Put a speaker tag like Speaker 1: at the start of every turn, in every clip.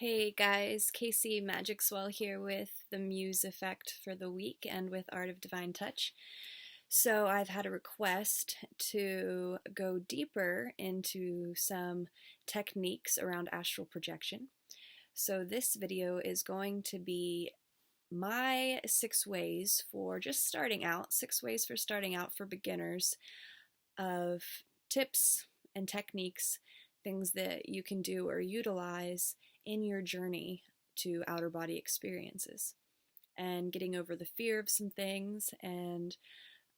Speaker 1: Hey guys, Casey Magicswell here with the Muse Effect for the week and with Art of Divine Touch. So I've had a request to go deeper into some techniques around astral projection. So this video is going to be my 6 ways for just starting out, 6 ways for starting out for beginners of tips and techniques, things that you can do or utilize in your journey to outer body experiences and getting over the fear of some things and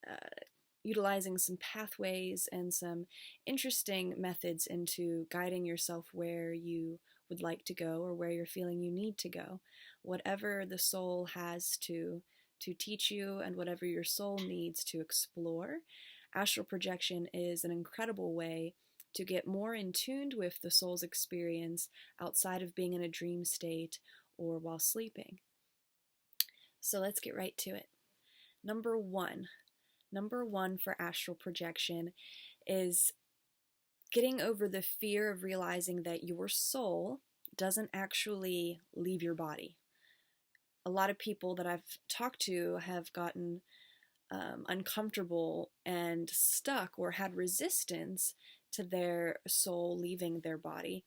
Speaker 1: uh, utilizing some pathways and some interesting methods into guiding yourself where you would like to go or where you're feeling you need to go. Whatever the soul has to teach you and whatever your soul needs to explore, astral projection is an incredible way to get more in tune with the soul's experience outside of being in a dream state or while sleeping. So let's get right to it. Number one for astral projection is getting over the fear of realizing that your soul doesn't actually leave your body. A lot of people that I've talked to have gotten uncomfortable and stuck or had resistance to their soul leaving their body.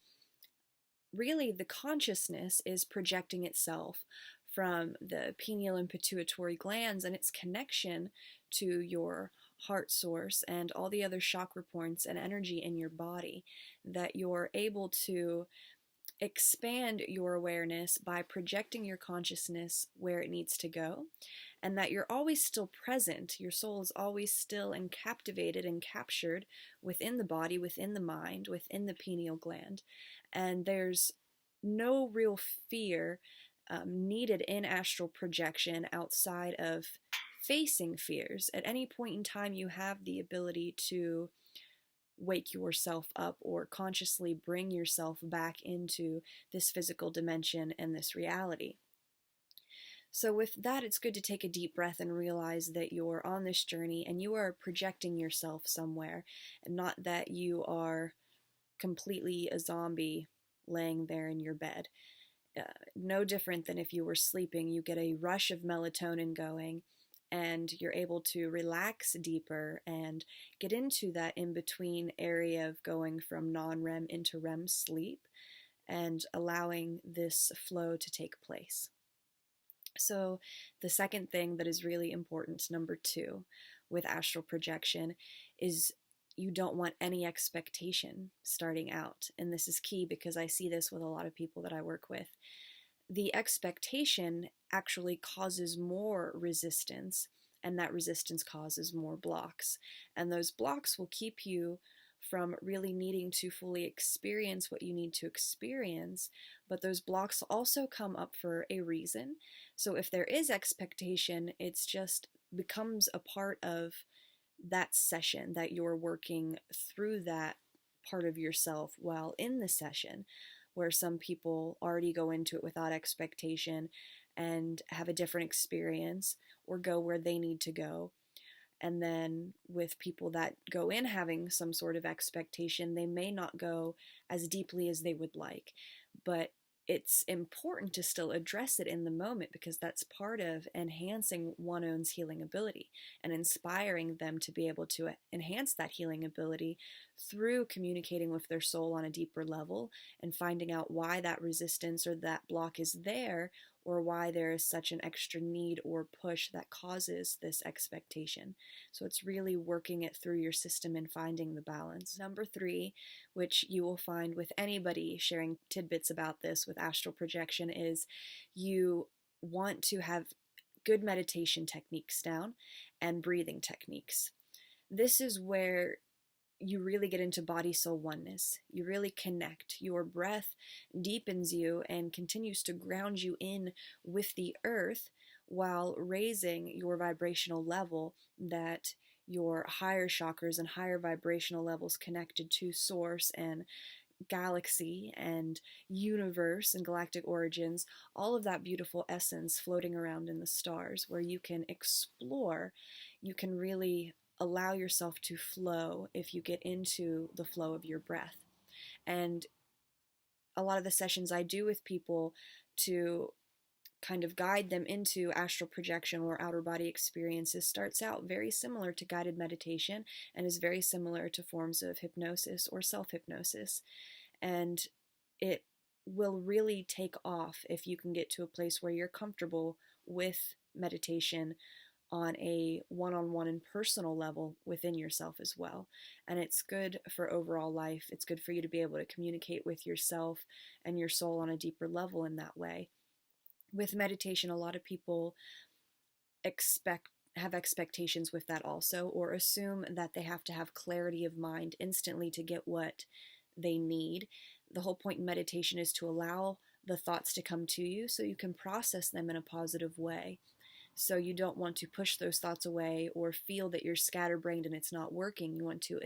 Speaker 1: Really, the consciousness is projecting itself from the pineal and pituitary glands and its connection to your heart source and all the other chakra points and energy in your body, that you're able to expand your awareness by projecting your consciousness where it needs to go, and that you're always still present. Your soul is always still and captivated and captured within the body, within the mind, within the pineal gland. And there's no real fear needed in astral projection outside of facing fears. At any point in time, you have the ability to wake yourself up or consciously bring yourself back into this physical dimension and this reality. So with that, it's good to take a deep breath and realize that you're on this journey and you are projecting yourself somewhere, and not that you are completely a zombie laying there in your bed. No different than if you were sleeping. You get a rush of melatonin going and you're able to relax deeper and get into that in-between area of going from non-REM into REM sleep and allowing this flow to take place. So the second thing that is really important, number 2, with astral projection is you don't want any expectation starting out. And this is key because I see this with a lot of people that I work with. The expectation actually causes more resistance, and that resistance causes more blocks. And those blocks will keep you from really needing to fully experience what you need to experience, but those blocks also come up for a reason. So if there is expectation, it's just becomes a part of that session, that you're working through that part of yourself while in the session, where some people already go into it without expectation and have a different experience or go where they need to go. And then with people that go in having some sort of expectation, they may not go as deeply as they would like. But it's important to still address it in the moment, because that's part of enhancing one's own healing ability and inspiring them to be able to enhance that healing ability through communicating with their soul on a deeper level and finding out why that resistance or that block is there, or why there is such an extra need or push that causes this expectation. So it's really working it through your system and finding the balance. Number 3, which you will find with anybody sharing tidbits about this with astral projection, is you want to have good meditation techniques down and breathing techniques. This is where you really get into body-soul oneness. You really connect. Your breath deepens you and continues to ground you in with the earth while raising your vibrational level, that your higher chakras and higher vibrational levels connected to source and galaxy and universe and galactic origins, all of that beautiful essence floating around in the stars, where you can explore, you can really allow yourself to flow if you get into the flow of your breath. And a lot of the sessions I do with people to kind of guide them into astral projection or outer body experiences starts out very similar to guided meditation and is very similar to forms of hypnosis or self-hypnosis. And it will really take off if you can get to a place where you're comfortable with meditation on a one-on-one and personal level within yourself as well. And it's good for overall life. It's good for you to be able to communicate with yourself and your soul on a deeper level in that way. With meditation, a lot of people have expectations with that also, or assume that they have to have clarity of mind instantly to get what they need. The whole point in meditation is to allow the thoughts to come to you so you can process them in a positive way. So you don't want to push those thoughts away or feel that you're scatterbrained and it's not working. You want to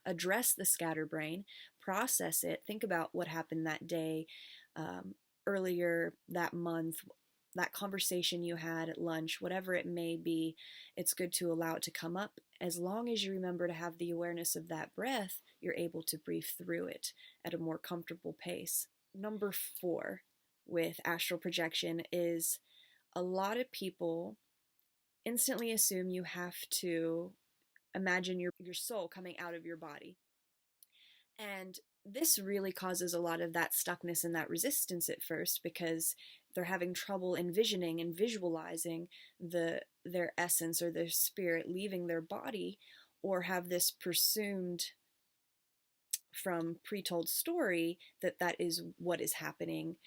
Speaker 1: address the scatterbrain, process it, think about what happened that day, earlier that month, that conversation you had at lunch, whatever it may be. It's good to allow it to come up. As long as you remember to have the awareness of that breath, you're able to breathe through it at a more comfortable pace. Number 4 with astral projection is a lot of people instantly assume you have to imagine your soul coming out of your body. And this really causes a lot of that stuckness and that resistance at first, because they're having trouble envisioning and visualizing their essence or their spirit leaving their body, or have this presumed from pre-told story that that is what is happening,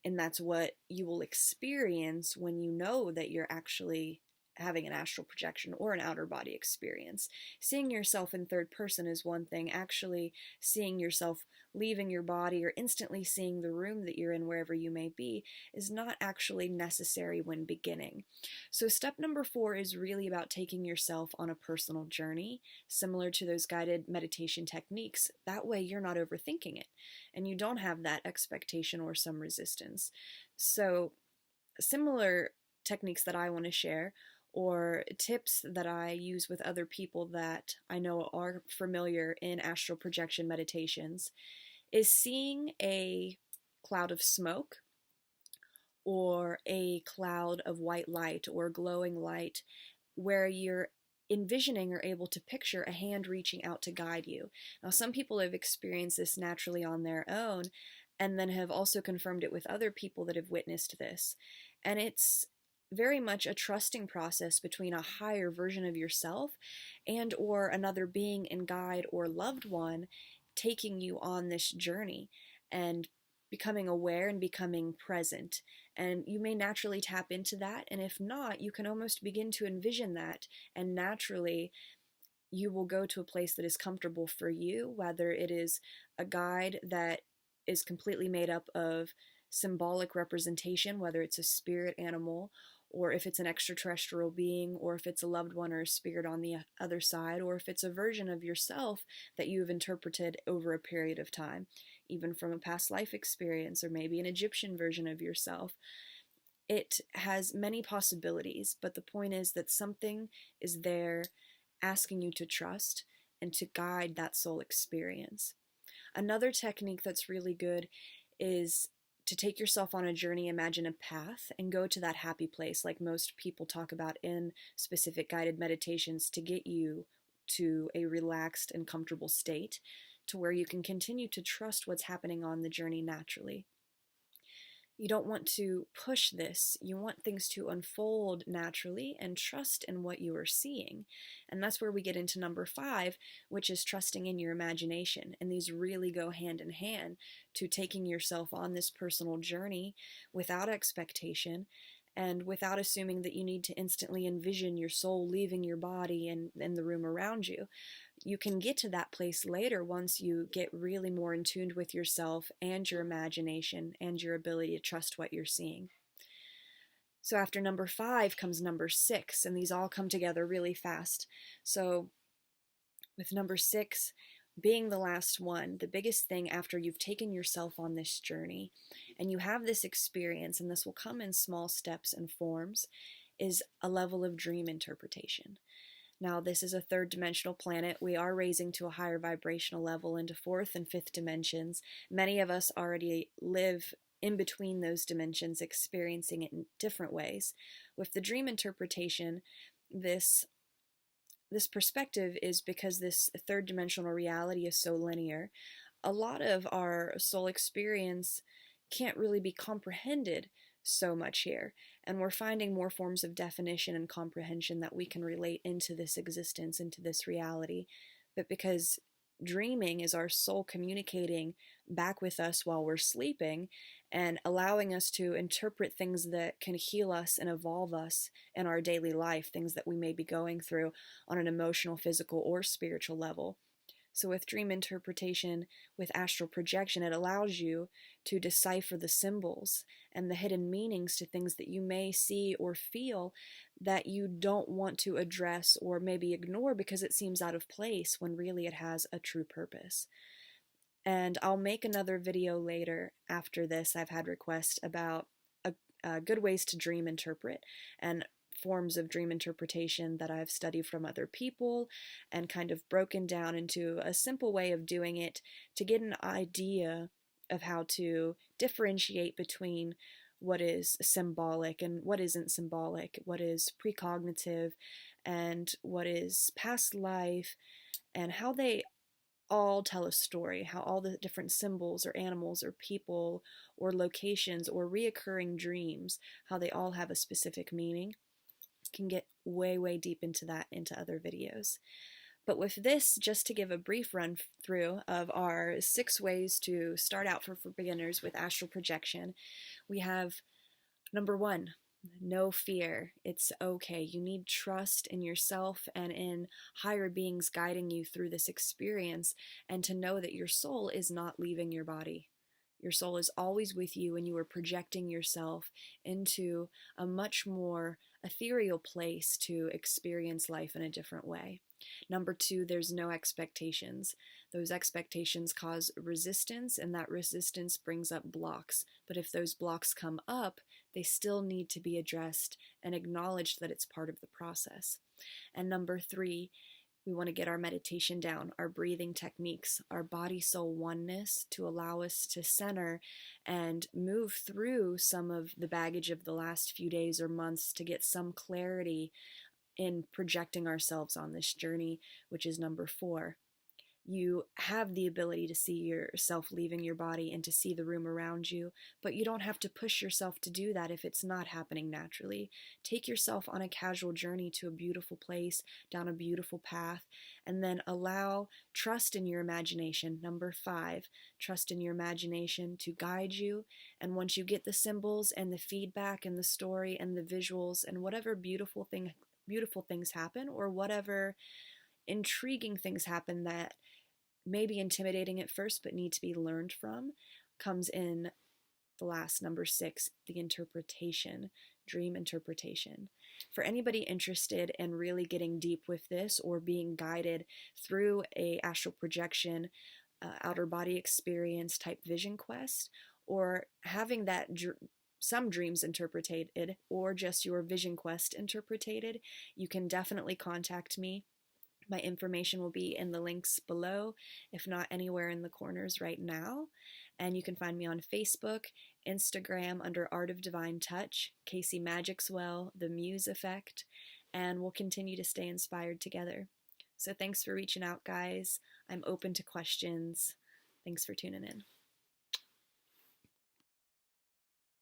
Speaker 1: and that's what you will experience when you know that you're actually having an astral projection or an outer body experience. Seeing yourself in third person is one thing. Actually seeing yourself leaving your body or instantly seeing the room that you're in wherever you may be is not actually necessary when beginning. So step number 4 is really about taking yourself on a personal journey, similar to those guided meditation techniques. That way you're not overthinking it and you don't have that expectation or some resistance. So similar techniques that I want to share, or tips that I use with other people that I know are familiar in astral projection meditations, is seeing a cloud of smoke or a cloud of white light or glowing light where you're envisioning or able to picture a hand reaching out to guide you. Now, some people have experienced this naturally on their own and then have also confirmed it with other people that have witnessed this. And it's very much a trusting process between a higher version of yourself and or another being and guide or loved one taking you on this journey and becoming aware and becoming present. And you may naturally tap into that, and if not, you can almost begin to envision that, and naturally you will go to a place that is comfortable for you, whether it is a guide that is completely made up of symbolic representation, whether it's a spirit animal, or if it's an extraterrestrial being, or if it's a loved one or a spirit on the other side, or if it's a version of yourself that you've interpreted over a period of time, even from a past life experience, or maybe an Egyptian version of yourself. It has many possibilities, but the point is that something is there asking you to trust and to guide that soul experience. Another technique that's really good is to take yourself on a journey, imagine a path, and go to that happy place like most people talk about in specific guided meditations to get you to a relaxed and comfortable state to where you can continue to trust what's happening on the journey naturally. You don't want to push this. You want things to unfold naturally and trust in what you are seeing. And that's where we get into number 5, which is trusting in your imagination. And these really go hand in hand to taking yourself on this personal journey without expectation and without assuming that you need to instantly envision your soul leaving your body and the room around you. You can get to that place later once you get really more in tune with yourself and your imagination and your ability to trust what you're seeing. So after number 5 comes number 6, and these all come together really fast. So with number 6 being the last one, the biggest thing after you've taken yourself on this journey and you have this experience, and this will come in small steps and forms, is a level of dream interpretation. Now, this is a third dimensional planet. We are raising to a higher vibrational level into fourth and fifth dimensions. Many of us already live in between those dimensions, experiencing it in different ways. With the dream interpretation, this perspective is because this third dimensional reality is so linear. A lot of our soul experience can't really be comprehended so much here, and we're finding more forms of definition and comprehension that we can relate into this existence, into this reality. But because dreaming is our soul communicating back with us while we're sleeping and allowing us to interpret things that can heal us and evolve us in our daily life, things that we may be going through on an emotional, physical, or spiritual level. So with dream interpretation, with astral projection, it allows you to decipher the symbols and the hidden meanings to things that you may see or feel that you don't want to address or maybe ignore because it seems out of place when really it has a true purpose. And I'll make another video later after this. I've had requests about good ways to dream interpret and forms of dream interpretation that I've studied from other people and kind of broken down into a simple way of doing it to get an idea of how to differentiate between what is symbolic and what isn't symbolic, what is precognitive and what is past life, and how they all tell a story, how all the different symbols or animals or people or locations or reoccurring dreams, how they all have a specific meaning. Can get way, way deep into that into other videos. But with this, just to give a brief run through of our 6 ways to start out for beginners with astral projection, we have number 1, no fear. It's okay. You need trust in yourself and in higher beings guiding you through this experience, and to know that your soul is not leaving your body. Your soul is always with you, and you are projecting yourself into a much more ethereal place to experience life in a different way. Number 2, there's no expectations. Those expectations cause resistance, and that resistance brings up blocks. But if those blocks come up, they still need to be addressed and acknowledged that it's part of the process. And number 3, we want to get our meditation down, our breathing techniques, our body-soul oneness to allow us to center and move through some of the baggage of the last few days or months to get some clarity in projecting ourselves on this journey, which is number 4. You have the ability to see yourself leaving your body and to see the room around you, but you don't have to push yourself to do that if it's not happening naturally. Take yourself on a casual journey to a beautiful place, down a beautiful path, and then allow trust in your imagination. Number 5, trust in your imagination to guide you. And once you get the symbols and the feedback and the story and the visuals and whatever beautiful things happen, or whatever intriguing things happen that may be intimidating at first but need to be learned from, comes in the last, number 6, the interpretation, dream interpretation. For anybody interested in really getting deep with this or being guided through a astral projection, outer body experience type vision quest, or having that some dreams interpreted or just your vision quest interpreted, you can definitely contact me. My information will be in the links below, if not anywhere in the corners right now. And you can find me on Facebook, Instagram under Art of Divine Touch, Casey Magixwell, The Muse Effect, and we'll continue to stay inspired together. So thanks for reaching out, guys. I'm open to questions. Thanks for tuning in.